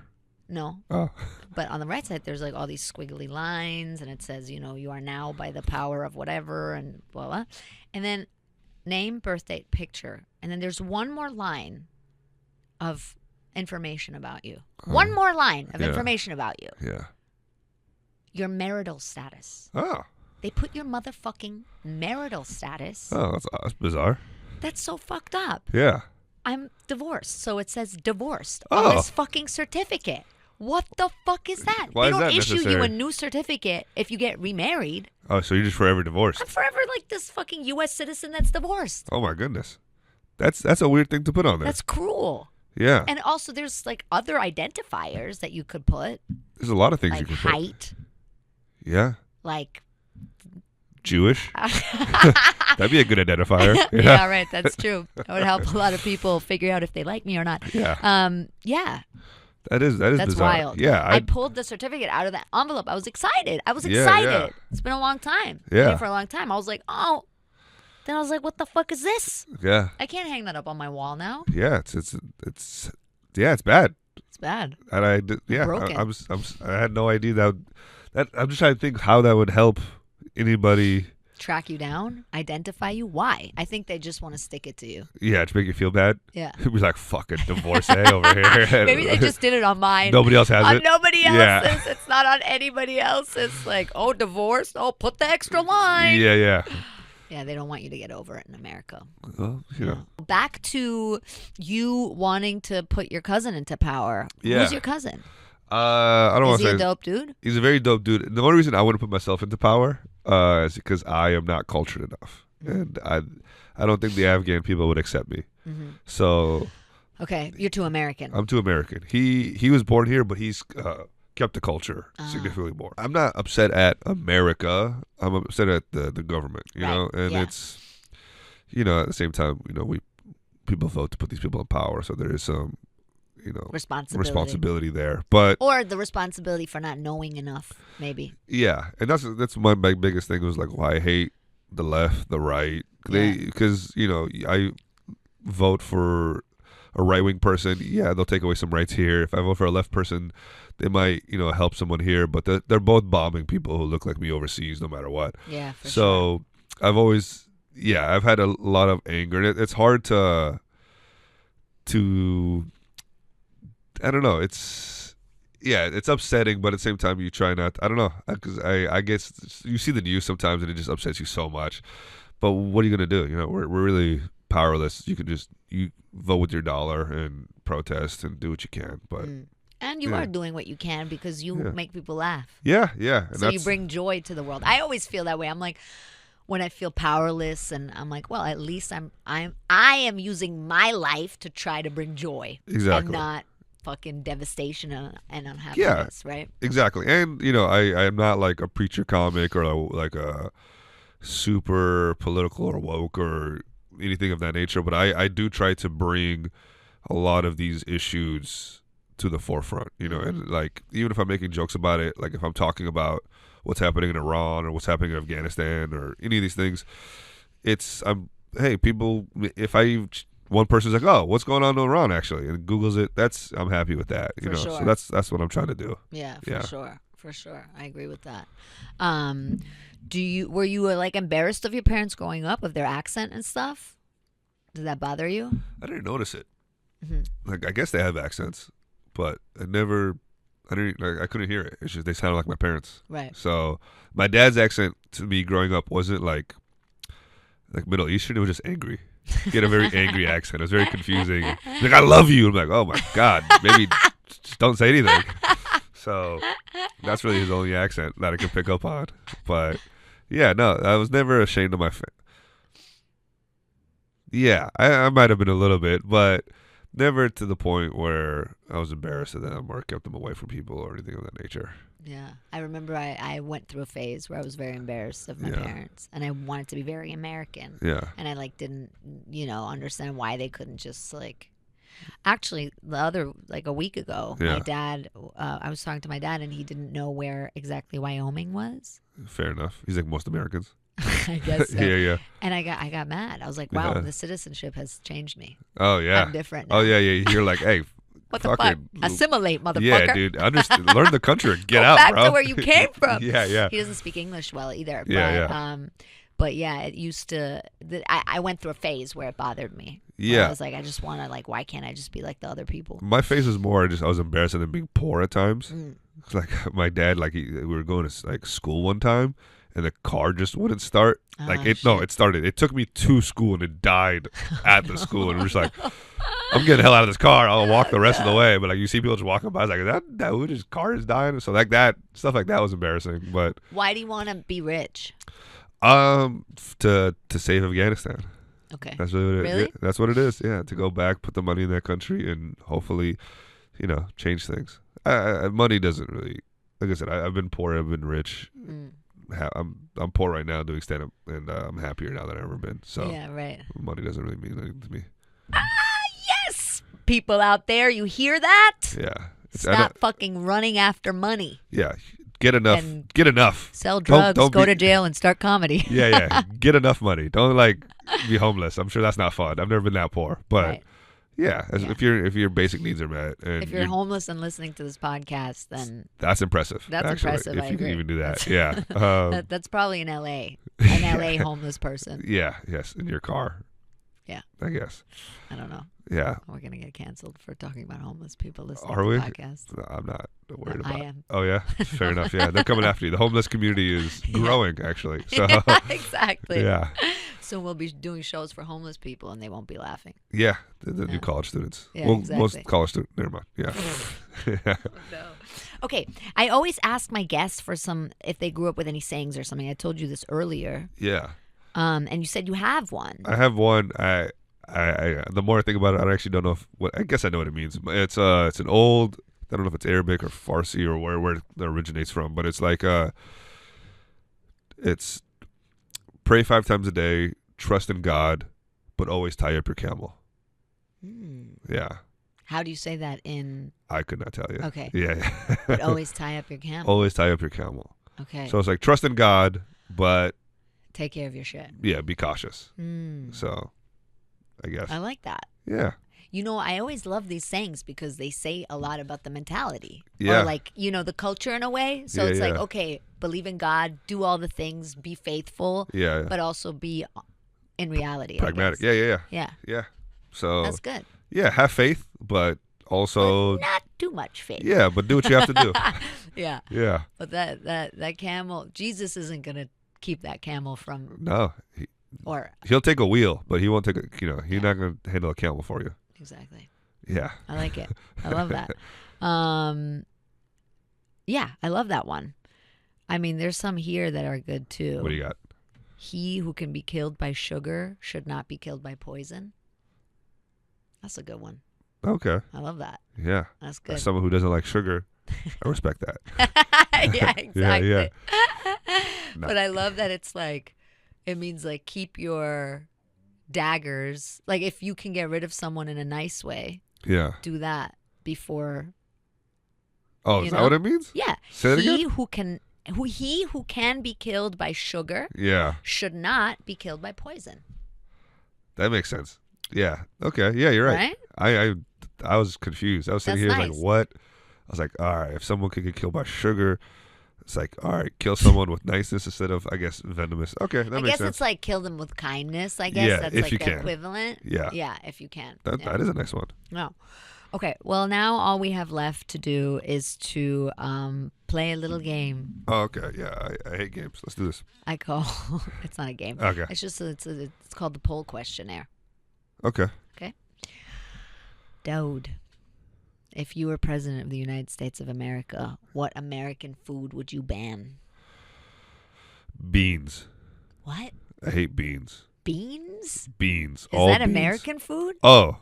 no. Oh. But on the right side, there's like all these squiggly lines, and it says, you are now by the power of whatever, and blah, blah. And then name, birth date, picture. And then there's one more line of information about you. One more line of Yeah. information about you. Yeah. Your marital status. Oh. They put your motherfucking marital status. Oh, that's bizarre. That's so fucked up. Yeah. I'm divorced, so it says divorced Oh. on this fucking certificate. What the fuck is that? Why they is don't that issue you necessary? a new certificate if you get remarried. Oh, so you're just forever divorced? I'm forever like this fucking U.S. citizen that's divorced. Oh my goodness. That's a weird thing to put on there. That's cruel. Yeah. And also, there's like other identifiers that you could put, There's a lot of things like you can put. height, Yeah. like. Jewish. That'd be a good identifier. Yeah, right. That's true. That would help a lot of people figure out if they like me or not. Yeah. Yeah. That is That's bizarre. wild. Yeah. I pulled the certificate out of that envelope. I was excited. Yeah, excited. yeah. It's been a long time. Yeah. Been here for a long time. I was like, oh, Then I was like, what the fuck is this? Yeah. I can't hang that up on my wall now. Yeah. It's bad. It's bad. And Broken. I had no idea that I'm just trying to think how that would help anybody. Track you down, identify you. Why? I think they just want to stick it to you. Yeah, to make you feel bad. Yeah. It was like fucking divorcee over here. Maybe they just did it on mine. Nobody else has on it. Nobody else's. Yeah. It's not on anybody else's. Like, oh, divorce. Oh, put the extra line. Yeah. Yeah, they don't want you to get over it in America. Well, Back to you wanting to put your cousin into power. Yeah. Who's your cousin? I don't want Is to he say a dope dude? he's a very dope dude. The only reason I wouldn't put myself into power is because I am not cultured enough, and I don't think the Afghan people would accept me. Mm-hmm. So Okay, you're too American. I'm too American. He was born here, but he's kept the culture significantly more. I'm not upset at America. I'm upset at the government. You know, and it's at the same time, people vote to put these people in power, so there is some responsibility there. But or the responsibility for not knowing enough, maybe. Yeah, and that's my biggest thing was like why I hate the left, the right. Because I vote for a right-wing person. Yeah, they'll take away some rights here. If I vote for a left person, they might help someone here. But they're both bombing people who look like me overseas, no matter what. Yeah. For so I've always I've had a lot of anger, and it's hard to I don't know. It's upsetting, but at the same time, you try not. I don't know, because I guess you see the news sometimes, and it just upsets you so much. But what are you gonna do? We're really powerless. You can just vote with your dollar and protest and do what you can. But and you are doing what you can because you make people laugh. Yeah. And so you bring joy to the world. I always feel that way. I'm like, when I feel powerless, and I'm like, well, at least I am using my life to try to bring joy. Exactly. And not fucking devastation and unhappiness, right? Exactly. And I am not like a preacher comic or like a super political or woke or anything of that nature, but I do try to bring a lot of these issues to the forefront, and like even if I'm making jokes about it, like if I'm talking about what's happening in Iran or what's happening in Afghanistan or any of these things, hey, people, if one person's like, oh, what's going on in Iran actually, and Googles it, I'm happy with that, For sure. So that's what I'm trying to do. Yeah, for sure. I agree with that. Were you like embarrassed of your parents growing up, of their accent and stuff? Did that bother you? I didn't notice it. Mm-hmm. Like I guess they have accents, but I couldn't hear it. It's just they sounded like my parents. Right. So my dad's accent to me growing up wasn't like Middle Eastern. It was just angry. He had a very angry accent. It was very confusing. He's like, I love you. I'm like, oh my God, maybe just don't say anything. So that's really his only accent that I could pick up on. But yeah, no, I was never ashamed of my Yeah, I might have been a little bit, but never to the point where I was embarrassed of them or kept them away from people or anything of that nature. Yeah. I remember I went through a phase where I was very embarrassed of my parents, and I wanted to be very American. Yeah. And I didn't, understand why they couldn't just actually a week ago, my dad, I was talking to my dad, and he didn't know where exactly Wyoming was. Fair enough. He's like most Americans. I guess so. Yeah. And I got mad. I was like, wow, the citizenship has changed me. Oh yeah. I'm different now. Oh yeah. You're like, hey, what the fuck? Assimilate, motherfucker. Yeah, dude. Learn the country and get Go out, back bro. to where you came from. Yeah. He doesn't speak English well either. But yeah, it used to. I went through a phase where it bothered me. Yeah. I was like, I just want to why can't I just be like the other people? My phase was more I was embarrassed of them being poor at times. Like my dad, we were going to school one time, and the car just wouldn't start. It started. It took me to school, and it died at the school. And we're just like, I'm getting the hell out of this car. I'll walk the rest of the way. But you see people just walking by, it's like that dude, his car is dying. So stuff like that was embarrassing. But why do you want to be rich? To save Afghanistan. Okay. That's really what it is. Really? Yeah, that's what it is. Yeah, to go back, put the money in that country, and hopefully, change things. Money doesn't really. Like I said, I've been poor. I've been rich. I'm poor right now doing stand up, and I'm happier now than I've ever been. So yeah, right. Money doesn't really mean anything to me. Yes, people out there, you hear that? Yeah. Stop fucking running after money. Yeah. get enough. And get enough. Sell drugs, Don't go to jail, and start comedy. Yeah. Get enough money. Don't like be homeless. I'm sure that's not fun. I've never been that poor, but Right. if your basic needs are met, and If you're homeless and listening to this podcast, then that's impressive. That's actually, impressive. If I you agree. can even do that, yeah. That's probably in LA. An LA homeless person. Yeah. Yes. In your car. Yeah. I guess. I don't know. Yeah. We're gonna get canceled for talking about homeless people listening Are to we? the podcast. No, I'm not worried I about. am. Oh yeah. Fair enough. Yeah. They're coming after you. The homeless community is growing actually. So. Exactly. Yeah. So we'll be doing shows for homeless people, and they won't be laughing. Yeah. The new college students. Yeah, well, exactly. most college students. Never mind. Yeah. Yeah. No. Okay, I always ask my guests for if they grew up with any sayings or something. I told you this earlier. Yeah. And you said you have one. I have one. I the more I think about it, I actually don't know I guess I know what it means. It's an old, I don't know if it's Arabic or Farsi or where it originates from, but it's like it's pray 5 times a day, trust in God, but always tie up your camel. Yeah. How do you say that in? I could not tell you. Okay. Yeah. But always tie up your camel. Always tie up your camel. Okay. So it's like trust in God, but Take care of your shit. yeah, be cautious. Mm. So I guess. I like that. Yeah. You know, I always love these sayings because they say a lot about the mentality. Yeah. Or like, the culture in a way. So Yeah, it's like, yeah. okay, believe in God, do all the things, be faithful, Yeah. but also be in reality. Pragmatic. I guess. Yeah. Yeah. Yeah. So That's good. yeah, have faith, but also But not too much faith. yeah, but do what you have to do. Yeah. Yeah. But that camel, Jesus isn't going to keep that camel from, No, or he'll take a wheel, but he won't take he's not going to handle a camel for you. exactly. Yeah. I like it. I love that. Yeah, I love that one. I mean, there's some here that are good too. What do you got? He who can be killed by sugar should not be killed by poison. That's a good one. Okay. I love that. Yeah. That's good. As someone who doesn't like sugar, I respect that. Yeah, exactly. Yeah. But I love that it's like, it means like keep your daggers. Like if you can get rid of someone in a nice way, Yeah. do that before. Oh, is that what it means? Yeah. Say that he again? who can be killed by sugar Yeah. should not be killed by poison. That makes sense. Yeah. Okay. Yeah, you're right. I was confused. I was sitting That's here nice. like, what? I was like, all right, if someone could get killed by sugar, it's like, all right, kill someone with niceness instead of, I guess, venomous. Okay, that I makes guess sense. it's like kill them with kindness. I guess Yeah, that's if like you the can. equivalent. Yeah. Yeah, if you can. That is a nice one. No. Okay. Well, now all we have left to do is to play a little game. Oh, okay. Yeah, I hate games. Let's do this. I call it's not a game. Okay. It's just it's called the poll questionnaire. Okay. Okay. Dauood, if you were president of the United States of America, what American food would you ban? Beans. What? I hate beans. Beans? Beans. Is All that beans. American food? Oh.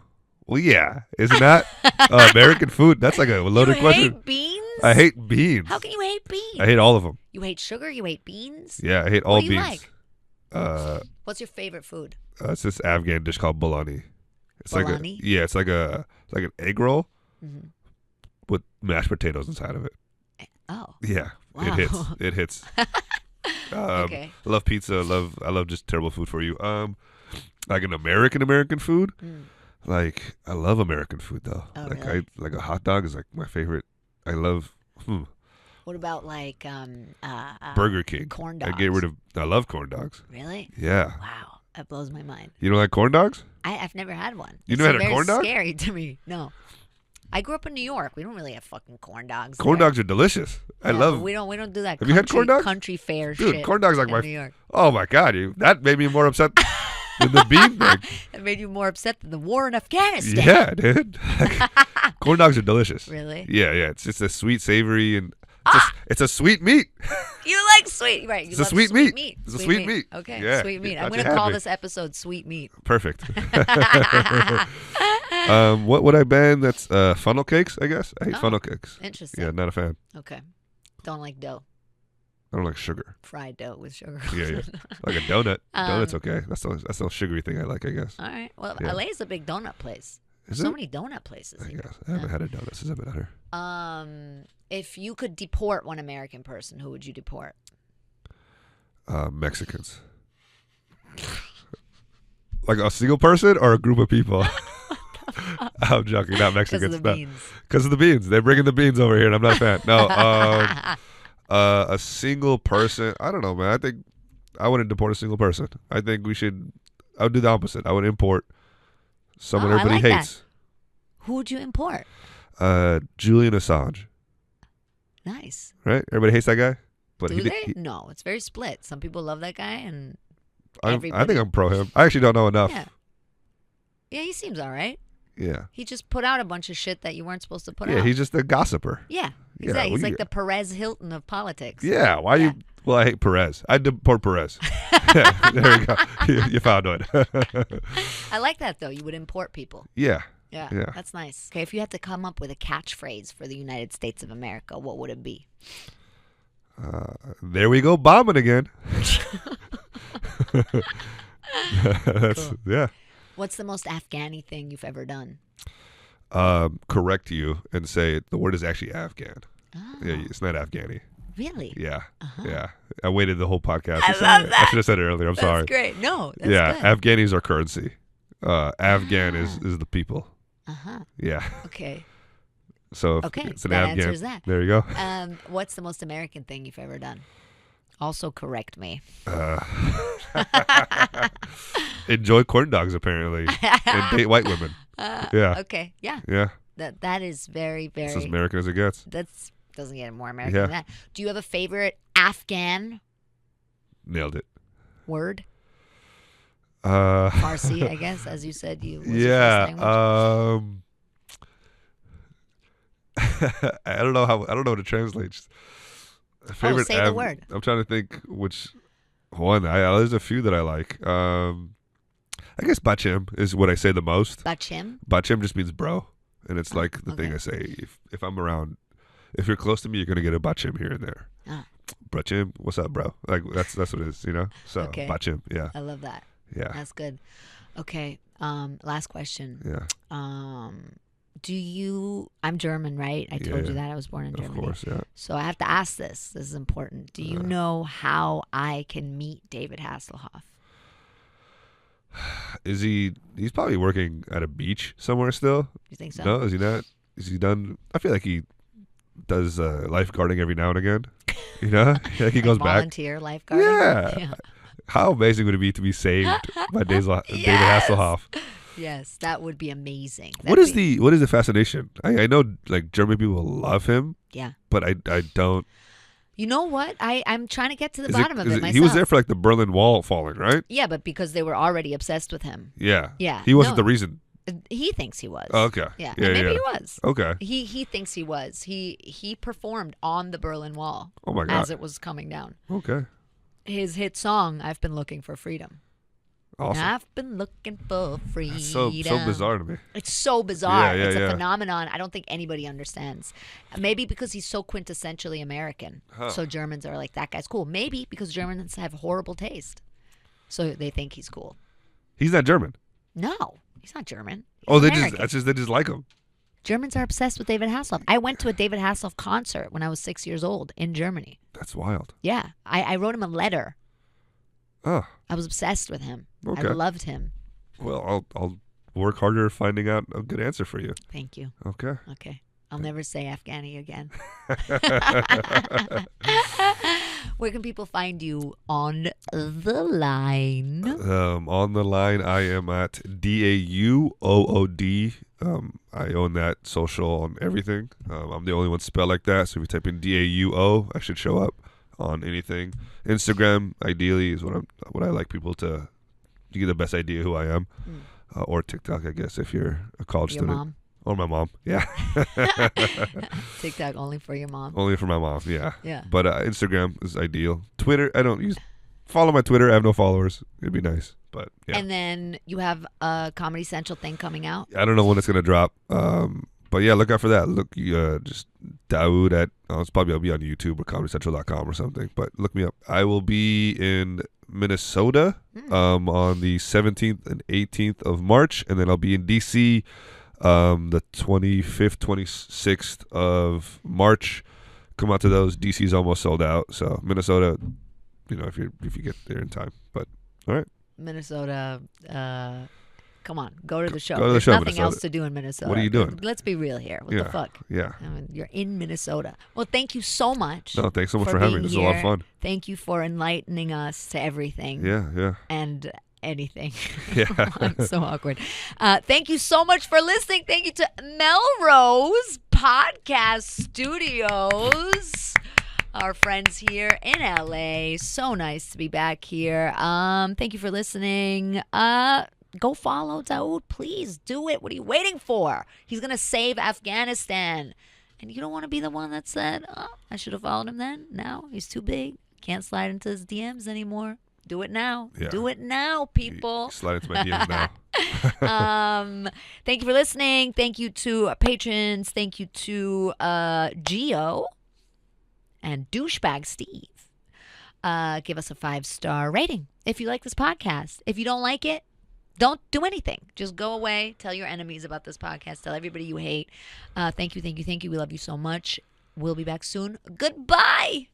Well, yeah. Isn't that American food? That's like a loaded You question. hate beans? I hate beans. How can you hate beans? I hate all of them. You hate sugar? You hate beans? Yeah, I hate all What do you beans. like? What's your favorite food? It's this Afghan dish called bolani. It's Bolani? it's like an egg roll Mm-hmm. with mashed potatoes inside of it. Oh. Yeah, Wow. it hits. It hits. Okay. I love pizza. I love just terrible food for you. Like an American food. Like I love American food though. Oh, like really? like a hot dog is like my favorite. I love What about like Burger King. corn I dogs? I love corn dogs. Really? Yeah. Wow. That blows my mind. You don't like corn dogs? I've never had one. You It's never had a very corn dog? Scary to me. No. I grew up in New York. We don't really have fucking corn dogs. Corn there. dogs are delicious. I Yeah, love. but we don't do that. Have you had corn dogs? Country fair Dude, shit. corn dogs like in my. New York. Oh my god, that made me more upset than the bean thing. That made you more upset than the war in Afghanistan. Yeah, dude. Corn dogs are delicious. Really? Yeah. It's just a sweet, savory, and Ah! it's a sweet meat. You like sweet, right? You It's a love sweet meat. It's a sweet meat. Okay, Yeah, sweet meat. glad I'm you gonna had call me. this episode "Sweet Meat." Perfect. What would I ban? That's funnel cakes, I guess. I hate Oh, funnel cakes. Interesting. Yeah, not a fan. Okay. Don't like dough. I don't like sugar. Fried dough with sugar. Yeah. Like a donut. Donut's Um, okay. That's the sugary thing I like, I guess. All right. Well, Yeah. LA is a big donut place. Is so it? many donut places. I Here. guess. I haven't had a donut since I've been out here. If you could deport one American person, who would you deport? Mexicans. Like a single person or a group of people? I'm joking, not Mexicans. Because of the beans. Because of the beans. They're bringing the beans over here, and I'm not a fan. No, a single person. I don't know, man. I think I wouldn't deport a single person. I think I would do the opposite. I would import someone everybody hates. That. Who would you import? Julian Assange. Nice. Right? Everybody hates that guy? But Do they? No, it's very split. Some people love that guy, and I think I'm pro him. I actually don't know enough. Yeah, he seems all right. Yeah. He just put out a bunch of shit that you weren't supposed to put out. Yeah, he's just a gossiper. Yeah, exactly. He's like the Perez Hilton of politics. Yeah, why you... Well, I hate Perez. I deport Perez. Yeah, there you go. You found it. I like that, though. You would import people. Yeah. Yeah, that's nice. Okay, if you had to come up with a catchphrase for the United States of America, what would it be? There we go, bombing again. Cool. Yeah. What's the most Afghani thing you've ever done? Correct you and say the word is actually Afghan. Oh. Yeah, it's not Afghani. Really? Yeah. Yeah. I waited the whole podcast. I love that. I should have said it earlier. I'm sorry. That's great. No, that's yeah, good. Afghanis are currency. Afghan is the people. Uh-huh. Yeah. Okay. So if Okay, it's an that Afghan. answers that. There you go. What's the most American thing you've ever done? Also correct me. Enjoy corn dogs apparently and date white women. Yeah. Okay. Yeah. Yeah. That is very, very. It's as American as it gets. That's doesn't get more American than that. Do you have a favorite Afghan Nailed it. word? Farsi, I guess, as you said. Your first language? I don't know what to translate. Just favorite say the word. I'm trying to think which one. There's a few that I like. I guess bachim is what I say the most. Bachim? Bachim just means bro, and it's like the thing I say if I'm around. If you're close to me, you're gonna get a bachim here and there. Ah. Bachim, what's up, bro? Like that's what it is, you know. So bachim, yeah. I love that. Yeah, that's good. Okay, last question. Yeah. I'm German, right? I told you that I was born in Germany. Of course, yeah. So I have to ask this. This is important. Do you know how I can meet David Hasselhoff? He's probably working at a beach somewhere still. You think so? No, is he not? Is he done? I feel like he does lifeguarding every now and again. You know? Like he goes back. Volunteer lifeguarding? Yeah. How amazing would it be to be saved by David Hasselhoff? Yes, that would be amazing. What is the fascination? I know like German people love him. Yeah. But I don't. You know what? I'm trying to get to the bottom of it myself. He was there for like the Berlin Wall falling, right? Yeah, but because they were already obsessed with him. Yeah. Yeah. He wasn't the reason. He thinks he was. Oh, okay. Yeah. Maybe he was. Okay. He thinks he was. He performed on the Berlin Wall. Oh my God. As it was coming down. Okay. His hit song, "I've Been Looking for Freedom." Awesome. I've been looking for freedom. That's so bizarre to me. It's so bizarre. Yeah, it's a phenomenon I don't think anybody understands. Maybe because he's so quintessentially American. So Germans are like, that guy's cool. Maybe because Germans have horrible taste. So they think he's cool. He's not German. No, he's not German. He's American. They just like him. Germans are obsessed with David Hasselhoff. I went to a David Hasselhoff concert when I was 6 years old in Germany. That's wild. Yeah. I wrote him a letter. Oh. I was obsessed with him. Okay. I loved him. Well, I'll work harder finding out a good answer for you. Thank you. Okay. Okay. I'll never say Afghani again. Where can people find you on the line? On the line, I am at DAUOOD. I own that social on everything. I'm the only one spelled like that. So if you type in DAUO, I should show up on anything. Instagram, ideally, is what I like people to get the best idea who I am. Or TikTok, I guess, if you're a college Your student. mom? Or my mom, yeah. TikTok only for your mom. Only for my mom, yeah. Yeah. But Instagram is ideal. Twitter, I don't use. Follow my Twitter. I have no followers. It'd be nice, but yeah. And then you have a Comedy Central thing coming out. I don't know when it's gonna drop. But yeah, look out for that. Look, just Dauood at. It's probably I'll be on YouTube or ComedyCentral.com or something. But look me up. I will be in Minnesota on the 17th and 18th of March, and then I'll be in DC The 25th, 26th of March. Come out to those. DC's almost sold out. So Minnesota, if you get there in time. But all right. Minnesota, come on, go to the show. Go to the There's show, nothing Minnesota. else to do in Minnesota. What are you doing? Let's be real here. What the fuck? Yeah. I mean, you're in Minnesota. Well, thank you so much. No, thanks so much for having me. This is a lot of fun. Thank you for enlightening us to everything. Yeah. And anything. Yeah. I'm so awkward. Thank you so much for listening. Thank you to Melrose Podcast Studios. Our friends here in LA. So nice to be back here. Thank you for listening. Go follow Dauood. Please do it. What are you waiting for? He's going to save Afghanistan. And you don't want to be the one that said, oh, I should have followed him then. Now he's too big. Can't slide into his DMs anymore. Do it now. Yeah. Do it now, people. Slide into my DMs now. Thank you for listening. Thank you to our patrons. Thank you to Gio and Douchebag Steve. Give us a 5-star rating if you like this podcast. If you don't like it, don't do anything. Just go away. Tell your enemies about this podcast. Tell everybody you hate. Thank you. We love you so much. We'll be back soon. Goodbye.